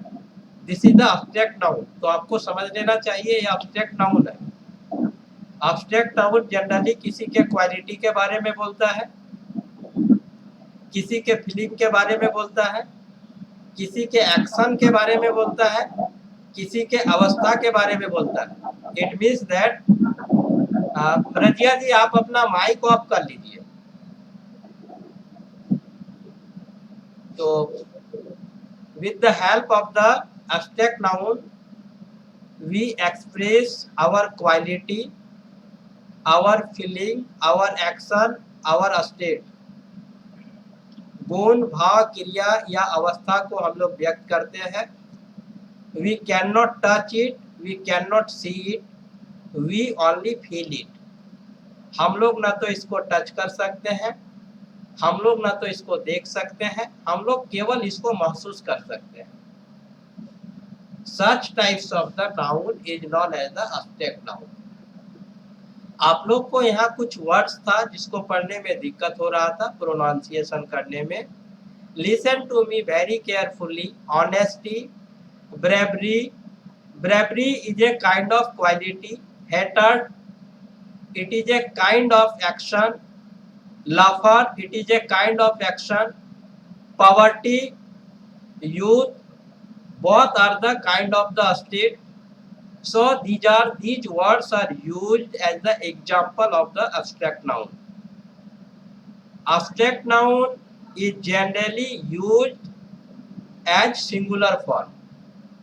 this is the abstract noun. तो आपको समझ लेना चाहिए ये एब्स्ट्रैक्ट नाउन है। एब्स्ट्रैक्ट नाउन जनरली किसी के क्वालिटी के बारे में बोलता है, किसी के फीलिंग के बारे में बोलता है, किसी के एक्शन के बारे में बोलता है, किसी के अवस्था के बारे में बोलता है। It means that, Razia ji आप अपना माइक ऑफ कर लीजिए। तो with the help of the abstract noun we express our quality, our feeling, our action, our state। गुण, भाव, क्रिया या अवस्था को हम लोग व्यक्त करते हैं। we cannot touch it, we cannot see it, we only feel it। हम लोग ना तो इसको टच कर सकते हैं, हम लोग ना तो इसको देख सकते हैं, हम लोग केवल इसको महसूस कर सकते हैं। Such types of the noun is known as the abstract noun। आप लोग को यहाँ कुछ वर्ड्स था जिसको पढ़ने में दिक्कत हो रहा था, प्रोनाउंसिएशन करने में। Listen to me very carefully। Honesty, bravery, bravery is a kind of quality। Hatred, it is a kind of action। Laughter, it is a kind of action। Poverty, youth, both are the kind of the state। So these words are used as the example of the abstract noun। Abstract noun is generally used as singular form।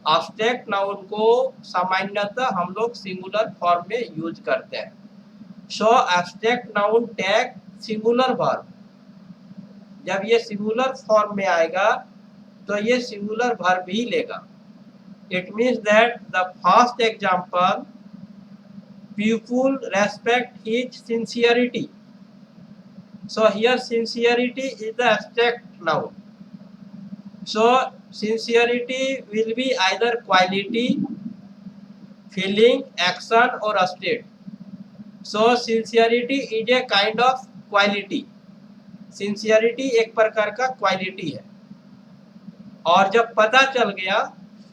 abstract noun को सामान्यतः हम लोग singular form में use करते हैं। So abstract noun take singular verb। जब ये singular form में आएगा तो ये सिंगुलर वर्ब ही लेगा। It means that the first example, people respect his sincerity। So here sincerity is the abstract noun। So sincerity will be either quality, feeling, action or state। So sincerity is a kind of quality। sincerity एक प्रकार का quality है। और जब पता चल गया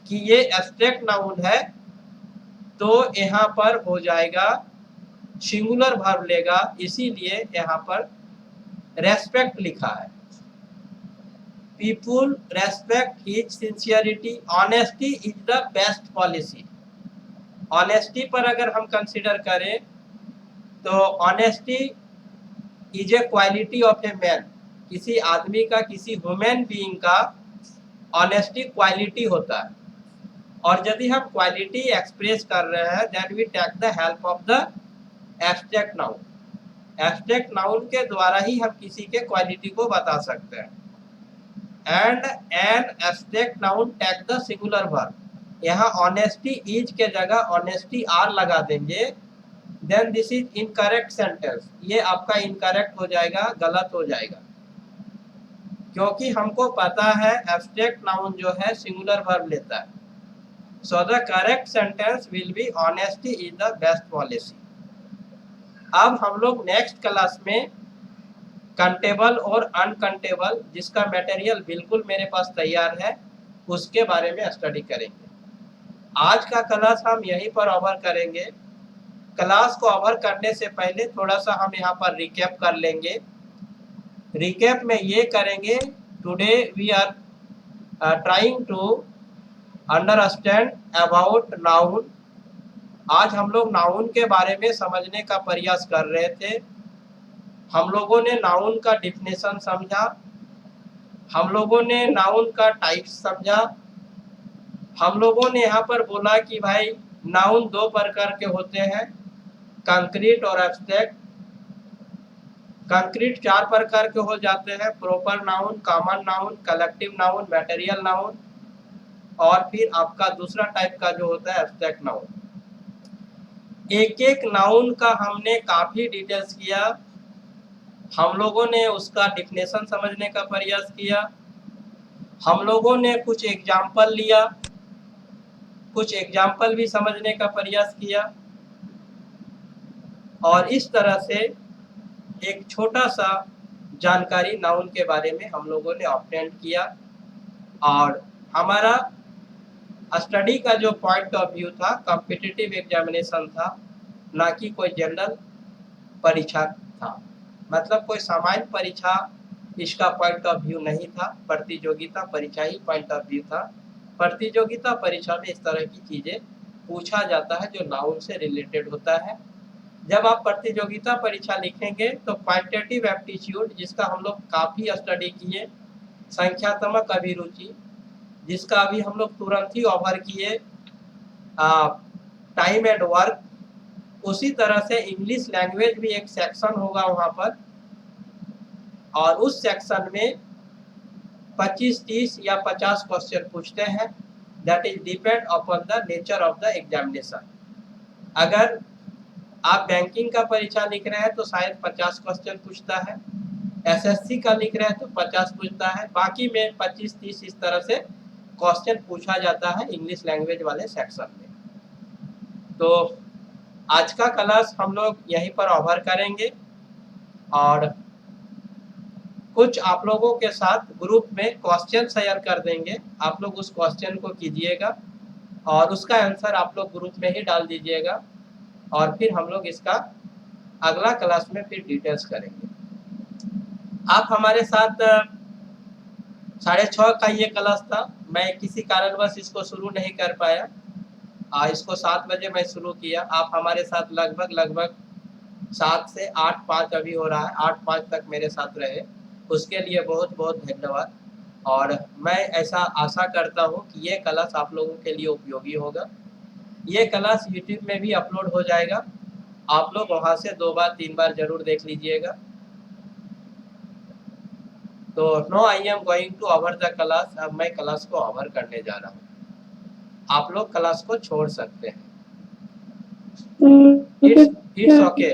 कि ये एब्स्ट्रैक्ट नाउन है तो यहाँ पर हो जाएगा सिंगुलर वर्ब लेगा, इसीलिए यहाँ पर रेस्पेक्ट लिखा है। People respect his sincerity. Honesty is the best policy. Honesty पर अगर हम कंसीडर करें तो honesty is a quality of a man. किसी आदमी का, किसी ह्यूमन बीइंग का ऑनेस्टी क्वालिटी होता है। और यदि हम क्वालिटी एक्सप्रेस कर रहे हैं then we take the help of the abstract noun. Abstract noun के द्वारा ही हम किसी के क्वालिटी को बता सकते हैं। And an abstract noun take the singular verb. यहाँ ऑनेस्टी इज के जगह ऑनेस्टी आर लगा देंगे, then this is incorrect sentence. ये आपका इनकरेक्ट हो जाएगा, गलत हो जाएगा, क्योंकि हमको पता है एब्स्ट्रैक्ट नाउन जो है सिंगुलर वर्ब लेता है। So the correct sentence will be honesty is the best policy। अब हम लोग नेक्स्ट क्लास में कंटेबल और अनकंटेबल, जिसका मटेरियल बिल्कुल मेरे पास तैयार है, उसके बारे में स्टडी करेंगे। आज का क्लास हम यहीं पर ओवर करेंगे। क्लास को ओवर करने से पहले थोड़ा सा हम यहाँ पर रिकैप कर लेंगे। रिकैप में ये करेंगे, today we are trying to understand about noun. आज हम लोग नाउन के बारे में समझने का प्रयास कर रहे थे। हम लोगों ने नाउन का डिफिनेशन समझा, हम लोगों ने नाउन का टाइप्स समझा, हम लोगों ने यहाँ पर बोला कि भाई नाउन दो प्रकार के होते हैं, कंक्रीट और एब्स्ट्रैक्ट। कंक्रीट चार प्रकार के हो जाते हैं, proper noun, common noun, collective noun, material noun, और फिर आपका दूसरा टाइप का जो होता है एब्स्ट्रैक्ट नाउन। एक एक नाउन का हमने काफी डिटेल्स किया, हम लोगों ने उसका डिफिनेशन समझने का प्रयास किया, हम लोगों ने कुछ एग्जाम्पल लिया, कुछ एग्जाम्पल भी समझने का प्रयास किया, और इस तरह से एक छोटा सा जानकारी नाउन के बारे में हम लोगों ने ऑब्टेन किया। और हमारा स्टडी का जो पॉइंट ऑफ व्यू था कॉम्पिटिटिव एग्जामिनेशन था, ना कि कोई जनरल परीक्षा था। मतलब कोई सामान्य परीक्षा इसका पॉइंट ऑफ व्यू नहीं था, प्रतियोगिता परीक्षा ही पॉइंट ऑफ व्यू था। प्रतियोगिता परीक्षा में इस तरह की चीज़ें पूछा जाता है जो नाउन से रिलेटेड होता है। जब आप प्रतियोगिता परीक्षा लिखेंगे तो क्वांटिटेटिव एप्टीट्यूड, जिसका हम लोग काफ़ी स्टडी किए, संख्यात्मक अभिरुचि, जिसका अभी हम लोग तुरंत ही ओवर किए, टाइम एंड वर्क, उसी तरह से इंग्लिश लैंग्वेज भी एक सेक्शन होगा वहाँ पर, और उस सेक्शन में 25, 30 या 50 क्वेश्चन पूछते हैं। That is depend upon the nature of the examination. अगर आप बैंकिंग का परीक्षा लिख रहे हैं तो शायद 50 क्वेश्चन पूछता है, एसएससी का लिख रहे हैं तो 50 पूछता है, बाकी में 25, 30 इस तरह से क्वेश्चन पूछा जाता है इंग्लिश लैंग्वेज वाले सेक्शन में। तो आज का क्लास हम लोग यहीं पर ओवर करेंगे, और कुछ आप लोगों के साथ ग्रुप में क्वेश्चन शेयर कर देंगे। आप लोग उस क्वेश्चन को कीजिएगा और उसका आंसर आप लोग ग्रुप में ही डाल दीजिएगा, और फिर हम लोग इसका अगला क्लास में फिर डिटेल्स करेंगे। आप हमारे साथ 6:30 का ये क्लास था, मैं किसी कारणवश इसको शुरू नहीं कर पाया, इसको 7 बजे मैं शुरू किया। आप हमारे साथ लगभग 7 से 8:05 अभी हो रहा है, 8:05 तक मेरे साथ रहे, उसके लिए बहुत बहुत धन्यवाद। और मैं ऐसा आशा करता हूँ कि ये क्लास आप लोगों के लिए उपयोगी होगा। ये क्लास यूट्यूब में भी अपलोड हो जाएगा, आप लोग वहाँ से 2 बार 3 बार जरूर देख लीजिएगा। तो no I am going to over the class. अब मैं क्लास को ओवर करने जा रहा हूँ, आप लोग क्लास को छोड़ सकते हैं। It's okay.